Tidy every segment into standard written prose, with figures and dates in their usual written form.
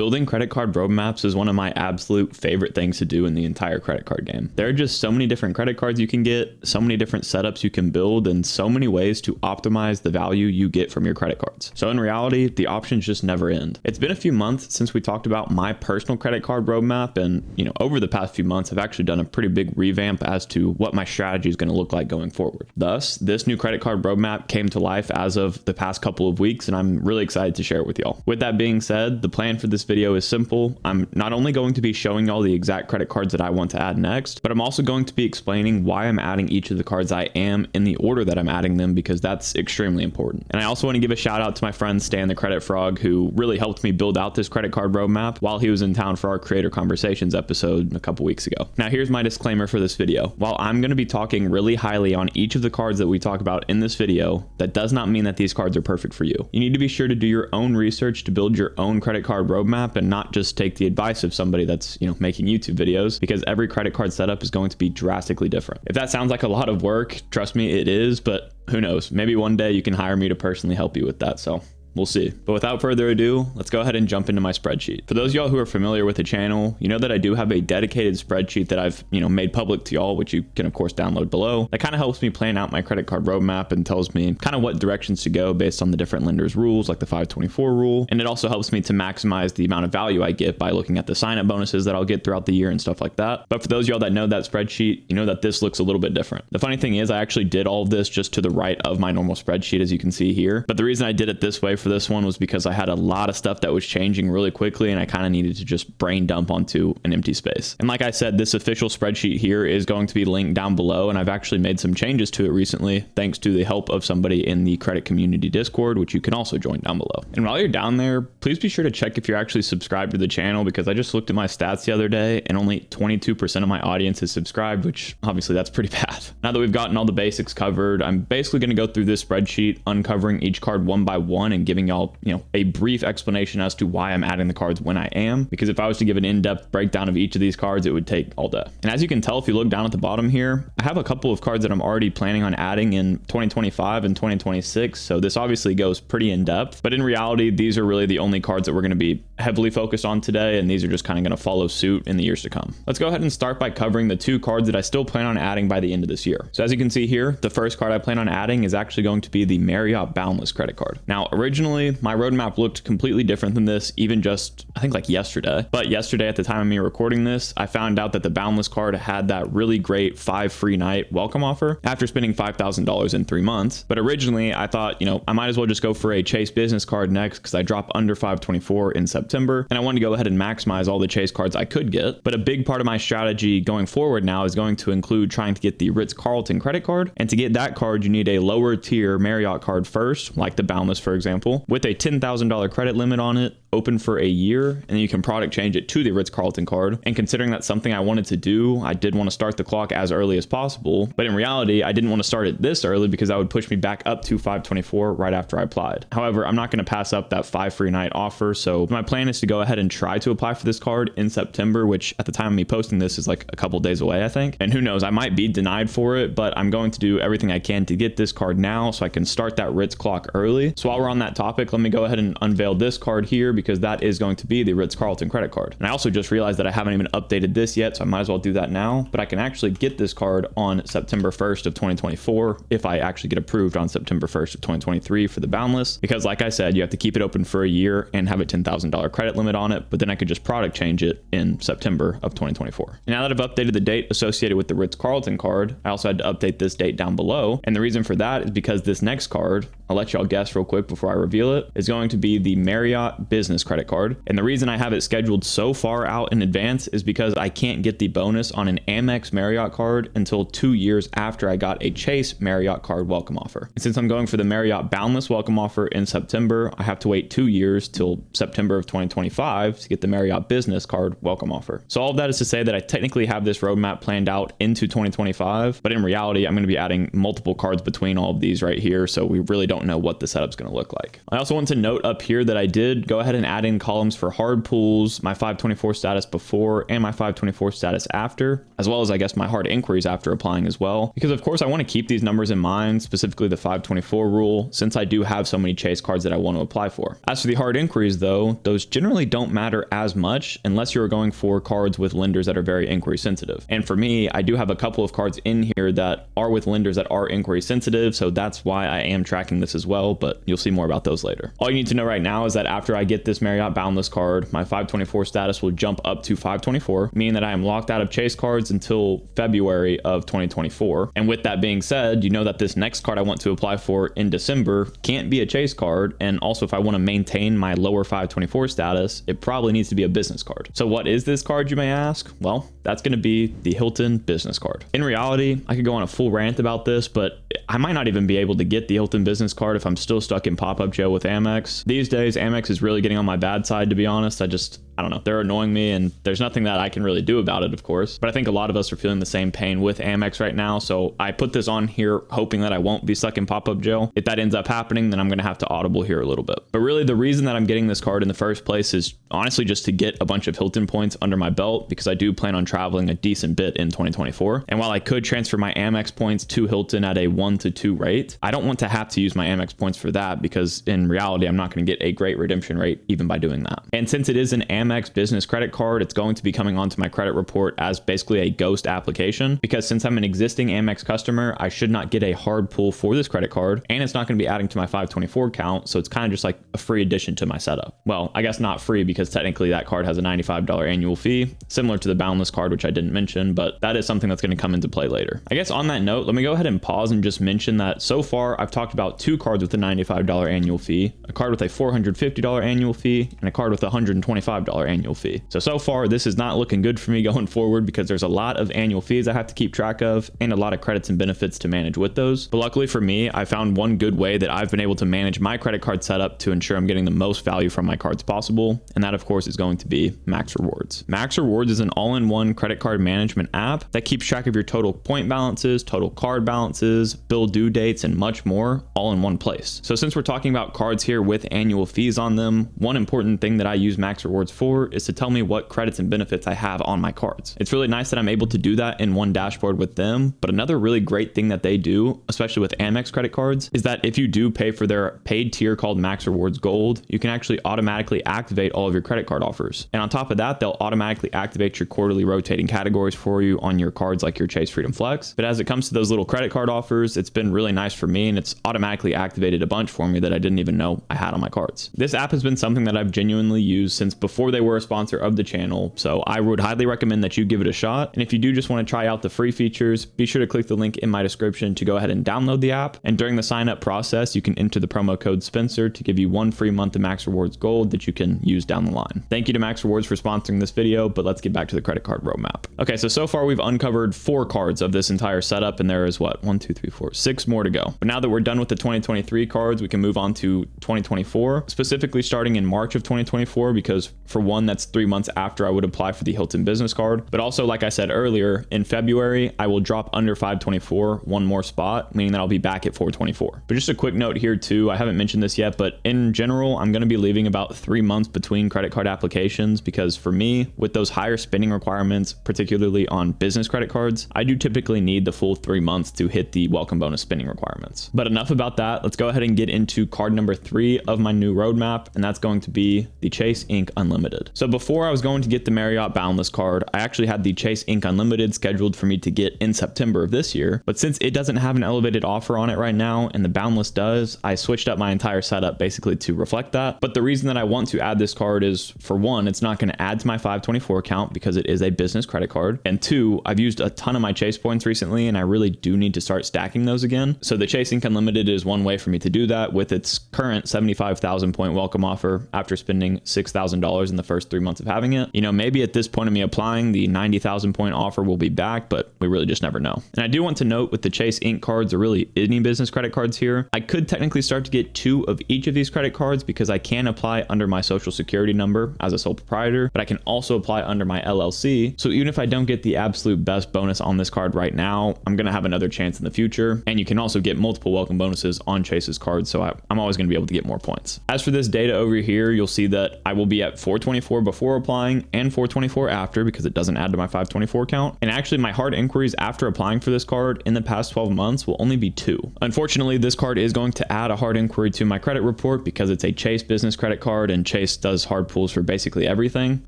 Building credit card roadmaps is one of my absolute favorite things to do in the entire credit card game. There are just so many different credit cards you can get, so many different setups you can build, and so many ways to optimize the value you get from your credit cards. So in reality, the options just never end. It's been a few months since we talked about my personal credit card roadmap, and over the past few months, I've actually done a pretty big revamp as to what my strategy is going to look like going forward. Thus, this new credit card roadmap came to life as of the past couple of weeks, and I'm really excited to share it with y'all. With that being said, the plan for this video is simple. I'm not only going to be showing y'all the exact credit cards that I want to add next, but I'm also going to be explaining why I'm adding each of the cards I am in the order that I'm adding them, because that's extremely important. And I also want to give a shout out to my friend Stan the Credit Frog, who really helped me build out this credit card roadmap while he was in town for our Creator Conversations episode a couple weeks ago. Now here's my disclaimer for this video. While I'm going to be talking really highly on each of the cards that we talk about in this video, that does not mean that these cards are perfect for you. You need to be sure to do your own research to build your own credit card roadmap and not just take the advice of somebody that's, making YouTube videos, because every credit card setup is going to be drastically different. If that sounds like a lot of work, trust me, it is, but who knows? Maybe one day you can hire me to personally help you with that. So we'll see. But without further ado, let's go ahead and jump into my spreadsheet. For those of y'all who are familiar with the channel, you know that I do have a dedicated spreadsheet that I've, made public to y'all, which you can of course download below. That kind of helps me plan out my credit card roadmap and tells me kind of what directions to go based on the different lenders' rules, like the 524 rule. And it also helps me to maximize the amount of value I get by looking at the sign-up bonuses that I'll get throughout the year and stuff like that. But for those of y'all that know that spreadsheet, you know that this looks a little bit different. The funny thing is I actually did all of this just to the right of my normal spreadsheet, as you can see here. But the reason I did it this way for this one was because I had a lot of stuff that was changing really quickly, and I kind of needed to just brain dump onto an empty space. And like I said, this official spreadsheet here is going to be linked down below, and I've actually made some changes to it recently thanks to the help of somebody in the credit community Discord, which you can also join down below. And while you're down there, please be sure to check if you're actually subscribed to the channel, because I just looked at my stats the other day and only 22% of my audience is subscribed, which obviously that's pretty bad. Now that we've gotten all the basics covered, I'm basically going to go through this spreadsheet, uncovering each card one by one and giving y'all, a brief explanation as to why I'm adding the cards when I am, because if I was to give an in-depth breakdown of each of these cards, it would take all day. And as you can tell, if you look down at the bottom here, I have a couple of cards that I'm already planning on adding in 2025 and 2026. So this obviously goes pretty in depth, but in reality, these are really the only cards that we're going to be heavily focused on today. And these are just kind of going to follow suit in the years to come. Let's go ahead and start by covering the two cards that I still plan on adding by the end of this year. So as you can see here, the first card I plan on adding is actually going to be the Marriott Boundless credit card. Now, originally my roadmap looked completely different than this, even just I think like yesterday. But yesterday, at the time of me recording this, I found out that the Boundless card had that really great 5 free night welcome offer after spending $5,000 in 3 months. But originally I thought, I might as well just go for a Chase business card next, because I drop under 524 in September and I wanted to go ahead and maximize all the Chase cards I could get. But a big part of my strategy going forward now is going to include trying to get the Ritz Carlton credit card. And to get that card, you need a lower tier Marriott card first, like the Boundless, for example, with a $10,000 credit limit on it, open for a year, and then you can product change it to the Ritz Carlton card. And considering that's something I wanted to do, I did want to start the clock as early as possible. But in reality, I didn't want to start it this early because that would push me back up to 524 right after I applied. However, I'm not going to pass up that 5 free night offer. So my plan is to go ahead and try to apply for this card in September, which at the time of me posting this is like a couple days away, I think. And who knows, I might be denied for it, but I'm going to do everything I can to get this card now so I can start that Ritz clock early. So while we're on that topic, let me go ahead and unveil this card here, because that is going to be the Ritz Carlton credit card. And I also just realized that I haven't even updated this yet, so I might as well do that now. But I can actually get this card on September 1st of 2024 if I actually get approved on September 1st of 2023 for the Boundless, because like I said, you have to keep it open for a year and have a $10,000 credit limit on it, but then I could just product change it in September of 2024. And now that I've updated the date associated with the Ritz Carlton card, I also had to update this date down below. And the reason for that is because this next card, I'll let y'all guess real quick before I reveal it, is going to be the Marriott Business credit card. And the reason I have it scheduled so far out in advance is because I can't get the bonus on an Amex Marriott card until 2 years after I got a Chase Marriott card welcome offer. And since I'm going for the Marriott Boundless welcome offer in September, I have to wait 2 years till September of 2025 to get the Marriott Business card welcome offer. So all of that is to say that I technically have this roadmap planned out into 2025, but in reality, I'm going to be adding multiple cards between all of these right here. So we really don't don't know what the setup's going to look like. I also want to note up here that I did go ahead and add in columns for hard pulls, my 524 status before and my 524 status after, as well as I guess my hard inquiries after applying as well, because of course I want to keep these numbers in mind, specifically the 524 rule, since I do have so many Chase cards that I want to apply for. As for the hard inquiries though, those generally don't matter as much unless you're going for cards with lenders that are very inquiry sensitive. And for me, I do have a couple of cards in here that are with lenders that are inquiry sensitive, so that's why I am tracking this as well, but you'll see more about those later. All you need to know right now is that after I get this Marriott Boundless card, my 524 status will jump up to 524, meaning that I am locked out of Chase cards until February of 2024. And with that being said, you know that this next card I want to apply for in December can't be a Chase card, and also if I want to maintain my lower 524 status, it probably needs to be a business card. So what is this card, you may ask? Well, that's going to be the Hilton business card. In reality, I could go on a full rant about this, but I might not even be able to get the Hilton business card if I'm still stuck in pop-up jail with Amex. These days, Amex is really getting on my bad side, to be honest. I don't know, they're annoying me, and there's nothing that I can really do about it, of course. But I think a lot of us are feeling the same pain with Amex right now. So I put this on here hoping that I won't be stuck in pop-up jail. If that ends up happening, then I'm going to have to audible here a little bit. But really, the reason that I'm getting this card in the first place is honestly just to get a bunch of Hilton points under my belt, because I do plan on traveling a decent bit in 2024. And while I could transfer my Amex points to Hilton at a 1-to-2 rate, I don't want to have to use my Amex points for that, because in reality, I'm not going to get a great redemption rate even by doing that. And since it is an Amex business credit card, it's going to be coming onto my credit report as basically a ghost application, because since I'm an existing Amex customer, I should not get a hard pull for this credit card, and it's not going to be adding to my 524 count, so it's kind of just like a free addition to my setup. Well, I guess not free, because technically that card has a $95 annual fee, similar to the Boundless card, which I didn't mention, but that is something that's going to come into play later. I guess on that note, let me go ahead and pause and just mention that so far I've talked about two cards with a $95 annual fee, a card with a $450 annual fee, and a card with a $125 annual fee. So far, this is not looking good for me going forward, because there's a lot of annual fees I have to keep track of and a lot of credits and benefits to manage with those. But luckily for me, I found one good way that I've been able to manage my credit card setup to ensure I'm getting the most value from my cards possible. And that, of course, is going to be Max Rewards. Max Rewards is an all-in-one credit card management app that keeps track of your total point balances, total card balances, bill due dates, and much more all in one place. So since we're talking about cards here with annual fees on them, one important thing that I use Max Rewards for is to tell me what credits and benefits I have on my cards. It's really nice that I'm able to do that in one dashboard with them. But another really great thing that they do, especially with Amex credit cards, is that if you do pay for their paid tier called Max Rewards Gold, you can actually automatically activate all of your credit card offers. And on top of that, they'll automatically activate your quarterly rotating categories for you on your cards like your Chase Freedom Flex. But as it comes to those little credit card offers, it's been really nice for me, and it's automatically activated a bunch for me that I didn't even know I had on my cards. This app has been something that I've genuinely used since before they were a sponsor of the channel, so I would highly recommend that you give it a shot. And if you do just want to try out the free features, be sure to click the link in my description to go ahead and download the app. And during the sign up process, you can enter the promo code Spencer to give you 1 free month of Max Rewards Gold that you can use down the line. Thank you to Max Rewards for sponsoring this video, but let's get back to the credit card roadmap. Okay, so far we've uncovered 4 cards of this entire setup, and there is what, 1, 2, 3, 4, 6 more to go. But now that we're done with the 2023 cards, we can move on to 2024, specifically starting in March of 2024, because for one, that's 3 months after I would apply for the Hilton business card. But also, like I said earlier, in February, I will drop under 524 one more spot, meaning that I'll be back at 424. But just a quick note here too, I haven't mentioned this yet, but in general, I'm going to be leaving about 3 months between credit card applications, because for me, with those higher spending requirements, particularly on business credit cards, I do typically need the full 3 months to hit the welcome bonus spending requirements. But enough about that. Let's go ahead and get into card number 3 of my new roadmap, and that's going to be the Chase Ink Unlimited. So before I was going to get the Marriott Boundless card, I actually had the Chase Ink Unlimited scheduled for me to get in September of this year. But since it doesn't have an elevated offer on it right now, and the Boundless does, I switched up my entire setup basically to reflect that. But the reason that I want to add this card is, for one, it's not going to add to my 524 account because it is a business credit card. And 2, I've used a ton of my Chase points recently, and I really do need to start stacking those again. So the Chase Ink Unlimited is one way for me to do that with its current 75,000 point welcome offer after spending $6,000 in the first 3 months of having it. You know, maybe at this point of me applying, the 90,000 point offer will be back, but we really just never know. And I do want to note with the Chase Inc. cards, or really any business credit cards here, I could technically start to get 2 of each of these credit cards because I can apply under my social security number as a sole proprietor, but I can also apply under my LLC. So even if I don't get the absolute best bonus on this card right now, I'm going to have another chance in the future. And you can also get multiple welcome bonuses on Chase's cards. So I'm always going to be able to get more points. As for this data over here, you'll see that I will be at 424 before applying and 424 after because it doesn't add to my 524 count. And actually my hard inquiries after applying for this card in the past 12 months will only be 2. Unfortunately, this card is going to add a hard inquiry to my credit report because it's a Chase business credit card and Chase does hard pulls for basically everything,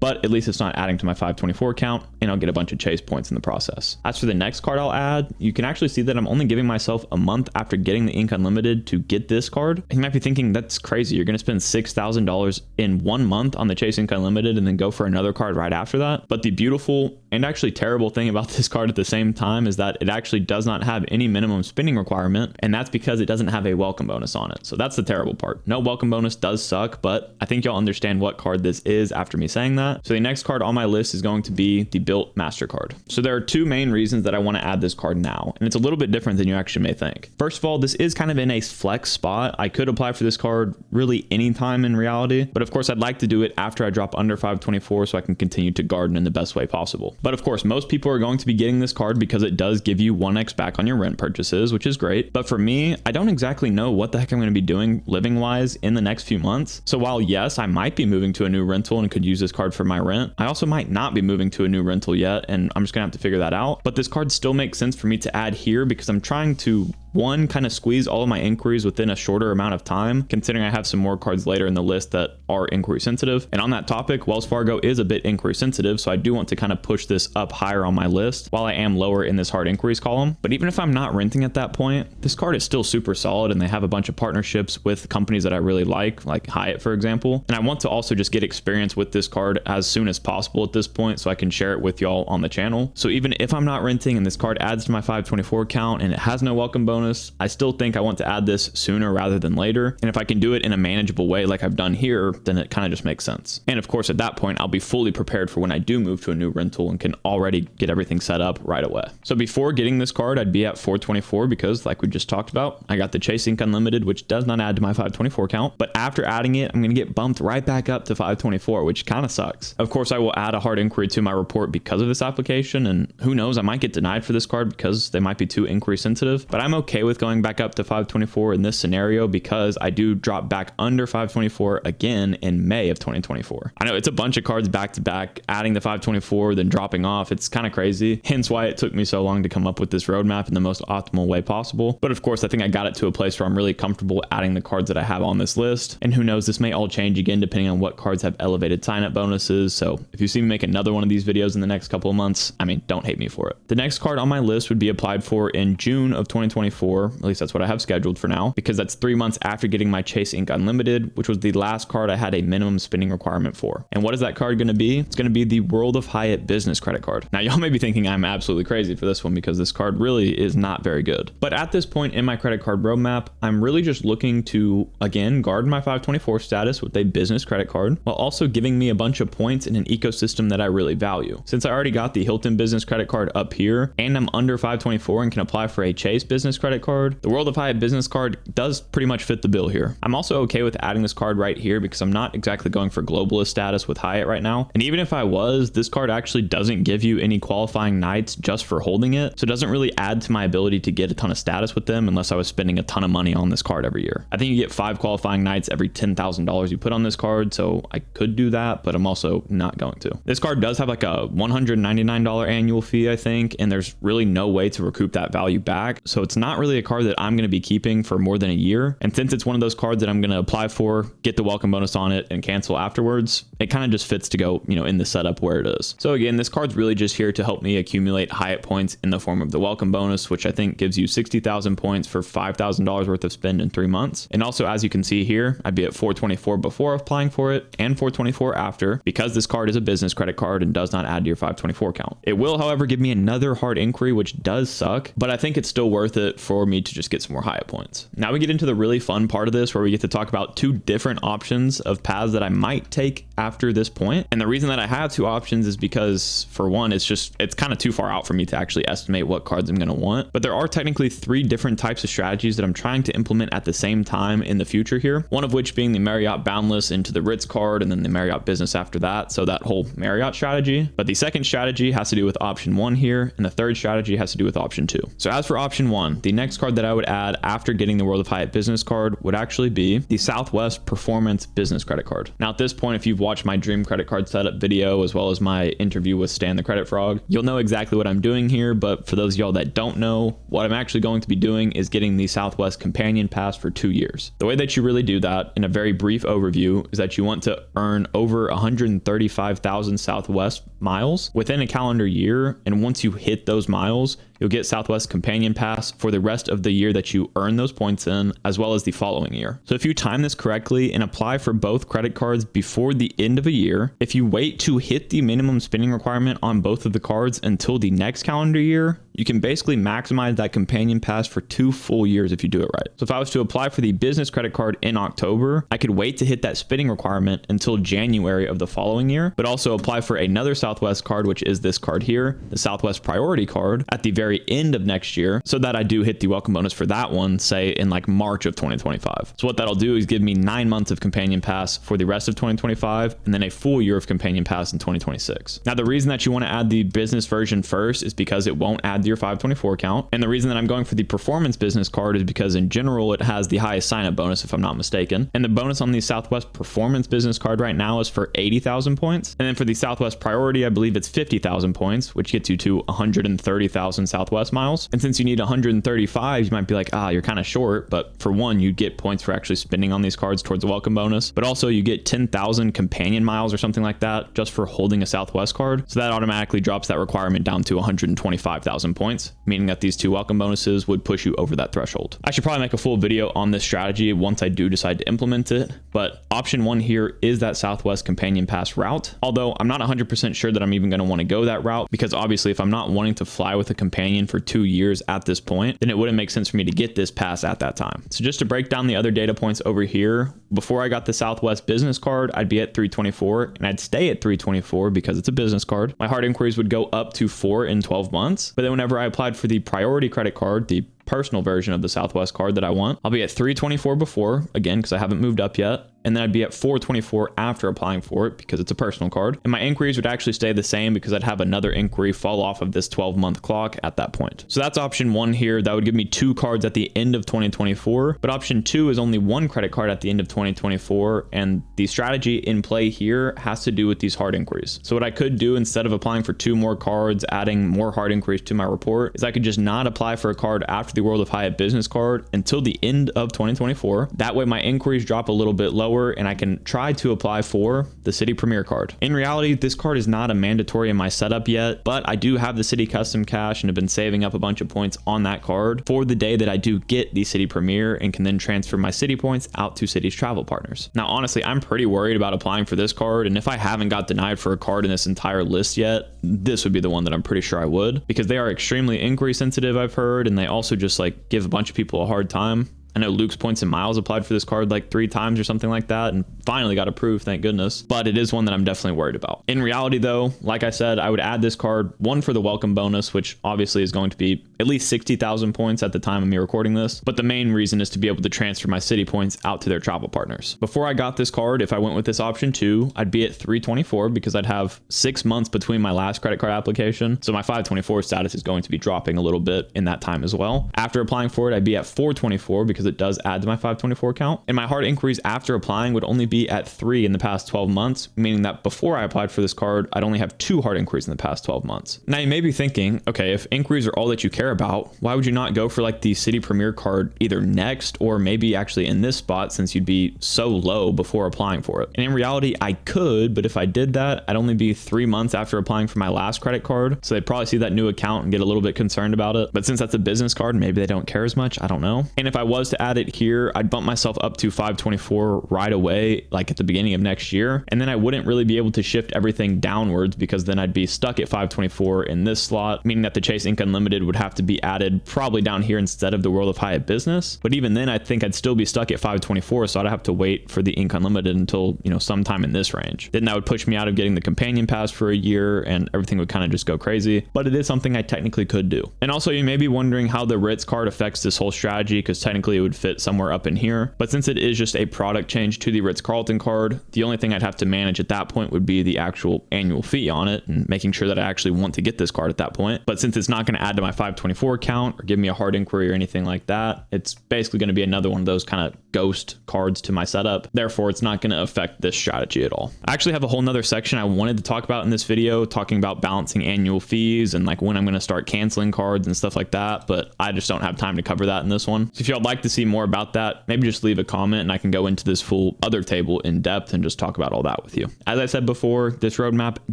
but at least it's not adding to my 524 count and I'll get a bunch of Chase points in the process. As for the next card I'll add, you can actually see that I'm only giving myself a month after getting the Ink Unlimited to get this card. You might be thinking that's crazy. You're going to spend $6,000 in 1 month on the Chase Ink Unlimited and then go for another card right after that. But the beautiful and actually terrible thing about this card at the same time is that it actually does not have any minimum spending requirement, and that's because it doesn't have a welcome bonus on it. So that's the terrible part. No welcome bonus does suck, but I think y'all understand what card this is after me saying that. So the next card on my list is going to be the Bilt Mastercard. So there are 2 main reasons that I want to add this card now, and it's a little bit different than you actually may think. First of all, this is kind of in a flex spot. I could apply for this card really anytime in reality, but of course I'd like to do it after I drop under 524 so I can continue to garden in the best way possible. But of course, most people are going to be getting this card because it does give you 1x back on your rent purchases, which is great. But for me, I don't exactly know what the heck I'm going to be doing living wise in the next few months. So while yes, I might be moving to a new rental and could use this card for my rent, I also might not be moving to a new rental yet, and I'm just gonna have to figure that out. But this card still makes sense for me to add here because I'm trying to kind of squeeze all of my inquiries within a shorter amount of time, considering I have some more cards later in the list that are inquiry sensitive. And on that topic, Wells Fargo is a bit inquiry sensitive, so I do want to kind of push this up higher on my list while I am lower in this hard inquiries column. But even if I'm not renting at that point, this card is still super solid, and they have a bunch of partnerships with companies that I really like Hyatt, for example. And I want to also just get experience with this card as soon as possible at this point so I can share it with y'all on the channel. So even if I'm not renting and this card adds to my 524 count and it has no welcome bonus, I still think I want to add this sooner rather than later. And if I can do it in a manageable way like I've done here, then it kind of just makes sense. And of course, at that point, I'll be fully prepared for when I do move to a new rental and can already get everything set up right away. So before getting this card, I'd be at 424 because like we just talked about, I got the Chase Ink Unlimited, which does not add to my 524 count. But after adding it, I'm going to get bumped right back up to 524, which kind of sucks. Of course, I will add a hard inquiry to my report because of this application. And who knows, I might get denied for this card because they might be too inquiry sensitive, but I'm okay with going back up to 524 in this scenario because I do drop back under 524 again in May of 2024. I know it's a bunch of cards back to back, adding the 524, then dropping off. It's kind of crazy. Hence why it took me so long to come up with this roadmap in the most optimal way possible. But of course, I think I got it to a place where I'm really comfortable adding the cards that I have on this list. And who knows, this may all change again depending on what cards have elevated sign-up bonuses. So if you see me make another one of these videos in the next couple of months, I mean, don't hate me for it. The next card on my list would be applied for in June of 2024. At least that's what I have scheduled for now, because that's 3 months after getting my Chase Ink Unlimited, which was the last card I had a minimum spending requirement for. And what is that card going to be? It's going to be the World of Hyatt business credit card. Now, y'all may be thinking I'm absolutely crazy for this one because this card really is not very good. But at this point in my credit card roadmap, I'm really just looking to, again, guard my 524 status with a business credit card while also giving me a bunch of points in an ecosystem that I really value. Since I already got the Hilton business credit card up here and I'm under 524 and can apply for a Chase business credit card, the World of Hyatt business card does pretty much fit the bill here. I'm also okay with adding this card right here because I'm not exactly going for globalist status with Hyatt right now. And even if I was, this card actually doesn't give you any qualifying nights just for holding it. So it doesn't really add to my ability to get a ton of status with them unless I was spending a ton of money on this card every year. I think you get 5 qualifying nights every $10,000 you put on this card. So I could do that, but I'm also not going to. This card does have like a $199 annual fee, I think, and there's really no way to recoup that value back. So it's not really a card that I'm going to be keeping for more than a year. And since it's one of those cards that I'm going to apply for, get the welcome bonus on it and cancel afterwards, it kind of just fits to go, in the setup where it is. So again, this card's really just here to help me accumulate Hyatt points in the form of the welcome bonus, which I think gives you 60,000 points for $5,000 worth of spend in 3 months. And also, as you can see here, I'd be at 424 before applying for it and 424 after, because this card is a business credit card and does not add to your 524 count. It will, however, give me another hard inquiry, which does suck, but I think it's still worth it for me to just get some more Hyatt points. Now we get into the really fun part of this where we get to talk about two different options of paths that I might take after this point. And the reason that I have two options is because, for one, it's kind of too far out for me to actually estimate what cards I'm going to want. But there are technically three different types of strategies that I'm trying to implement at the same time in the future here. One of which being the Marriott Boundless into the Ritz card and then the Marriott Business after that. So that whole Marriott strategy. But the second strategy has to do with option one here. And the third strategy has to do with option two. So as for option one, the next card that I would add after getting the World of Hyatt business card would actually be the Southwest Performance Business Credit Card. Now at this point, if you've watched my dream credit card setup video as well as my interview with Stan the Credit Frog, you'll know exactly what I'm doing here. But for those of y'all that don't know, what I'm actually going to be doing is getting the Southwest Companion Pass for 2 years. The way that you really do that in a very brief overview is that you want to earn over 135,000 Southwest miles within a calendar year. And once you hit those miles, you'll get Southwest Companion Pass for the rest of the year that you earn those points in, as well as the following year. So if you time this correctly and apply for both credit cards before the end of a year, if you wait to hit the minimum spending requirement on both of the cards until the next calendar year, you can basically maximize that companion pass for 2 full years if you do it right. So if I was to apply for the business credit card in October, I could wait to hit that spending requirement until January of the following year, but also apply for another Southwest card, which is this card here, the Southwest Priority card, at the very end of next year, so that I do hit the welcome bonus for that one, say in like March of 2025. So what that'll do is give me 9 months of companion pass for the rest of 2025, and then a full year of companion pass in 2026. Now, the reason that you want to add the business version first is because it won't add to your 524 count. And the reason that I'm going for the performance business card is because in general, it has the highest sign-up bonus, if I'm not mistaken. And the bonus on the Southwest Performance business card right now is for 80,000 points. And then for the Southwest Priority, I believe it's 50,000 points, which gets you to 130,000 Southwest miles. And since you need 135, you might be like, you're kind of short. But for one, you get points for actually spending on these cards towards a welcome bonus. But also you get 10,000 companion miles or something like that just for holding a Southwest card. So that automatically drops that requirement down to 125,000 points, meaning that these 2 welcome bonuses would push you over that threshold. I should probably make a full video on this strategy once I do decide to implement it. But option one here is that Southwest Companion Pass route. Although I'm not 100% sure that I'm even going to want to go that route, because obviously if I'm not wanting to fly with a companion for 2 years at this point, then it wouldn't make sense for me to get this pass at that time. So just to break down the other data points over here, before I got the Southwest business card, I'd be at 324 and I'd stay at 324 because it's a business card. My hard inquiries would go up to 4 in 12 months. But then whenever I applied for the priority credit card, the personal version of the Southwest card that I want, I'll be at 324 before, again, because I haven't moved up yet. And then I'd be at 424 after applying for it because it's a personal card. And my inquiries would actually stay the same because I'd have another inquiry fall off of this 12-month clock at that point. So that's option one here. That would give me 2 cards at the end of 2024. But option 2 is only 1 credit card at the end of 2024. And the strategy in play here has to do with these hard inquiries. So what I could do instead of applying for 2 more cards, adding more hard inquiries to my report, is I could just not apply for a card after the World of Hyatt business card until the end of 2024. That way my inquiries drop a little bit lower and I can try to apply for the Citi Premier card. In reality, this card is not a mandatory in my setup yet, but I do have the Citi Custom Cash and have been saving up a bunch of points on that card for the day that I do get the Citi Premier and can then transfer my Citi points out to Citi's travel partners. Now, honestly, I'm pretty worried about applying for this card, and if I haven't got denied for a card in this entire list yet, this would be the one that I'm pretty sure I would, because they are extremely inquiry sensitive, I've heard, and they also just like give a bunch of people a hard time. I know Luke's Points and Miles applied for this card like 3 times or something like that and finally got approved, thank goodness. But it is one that I'm definitely worried about. In reality though, like I said, I would add this card, one for the welcome bonus, which obviously is going to be at least 60,000 points at the time of me recording this. But the main reason is to be able to transfer my Citi points out to their travel partners. Before I got this card, if I went with this option 2, I'd be at 324 because I'd have 6 months between my last credit card application. So my 524 status is going to be dropping a little bit in that time as well. After applying for it, I'd be at 424 because it does add to my 524 count. And my hard inquiries after applying would only be at 3 in the past 12 months, meaning that before I applied for this card, I'd only have 2 hard inquiries in the past 12 months. Now you may be thinking, okay, if inquiries are all that you care about, why would you not go for like the Citi Premier card either next or maybe actually in this spot, since you'd be so low before applying for it? And in reality, I could, but if I did that, I'd only be 3 months after applying for my last credit card. So they'd probably see that new account and get a little bit concerned about it. But since that's a business card, maybe they don't care as much. I don't know. And if I was to add it here, I'd bump myself up to 524 right away, like at the beginning of next year. And then I wouldn't really be able to shift everything downwards because then I'd be stuck at 524 in this slot, meaning that the Chase Ink Unlimited would have to be added probably down here instead of the World of Hyatt Business. But even then, I think I'd still be stuck at 524. So I'd have to wait for the Ink Unlimited until, sometime in this range. Then that would push me out of getting the companion pass for a year and everything would kind of just go crazy. But it is something I technically could do. And also you may be wondering how the Ritz card affects this whole strategy, because technically it would fit somewhere up in here. But since it is just a product change to the Ritz Carlton card, the only thing I'd have to manage at that point would be the actual annual fee on it and making sure that I actually want to get this card at that point. But since it's not going to add to my 524 count or give me a hard inquiry or anything like that, it's basically going to be another one of those kind of ghost cards to my setup. Therefore, it's not going to affect this strategy at all. I actually have a whole nother section I wanted to talk about in this video, talking about balancing annual fees and like when I'm going to start canceling cards and stuff like that, but I just don't have time to cover that in this one. So if y'all would like to see more about that, maybe just leave a comment and I can go into this full other table in depth and just talk about all that with you. As I said before, this roadmap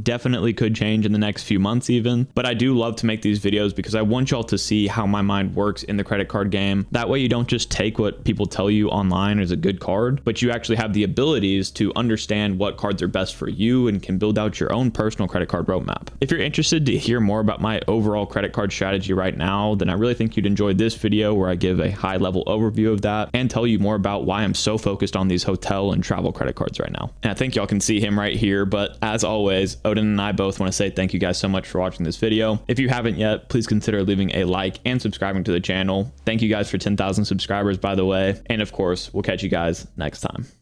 definitely could change in the next few months even, but I do love to make these videos because I want y'all to see how my mind works in the credit card game. That way you don't just take what people tell you online is a good card, but you actually have the abilities to understand what cards are best for you and can build out your own personal credit card roadmap. If you're interested to hear more about my overall credit card strategy right now, then I really think you'd enjoy this video where I give a high level overview of that and tell you more about why I'm so focused on these hotel and travel credit cards right now. And I think y'all can see him right here, but as always, Odin and I both want to say thank you guys so much for watching this video. If you haven't yet, please consider leaving a like and subscribing to the channel. Thank you guys for 10,000 subscribers, by the way. And of course, we'll catch you guys next time.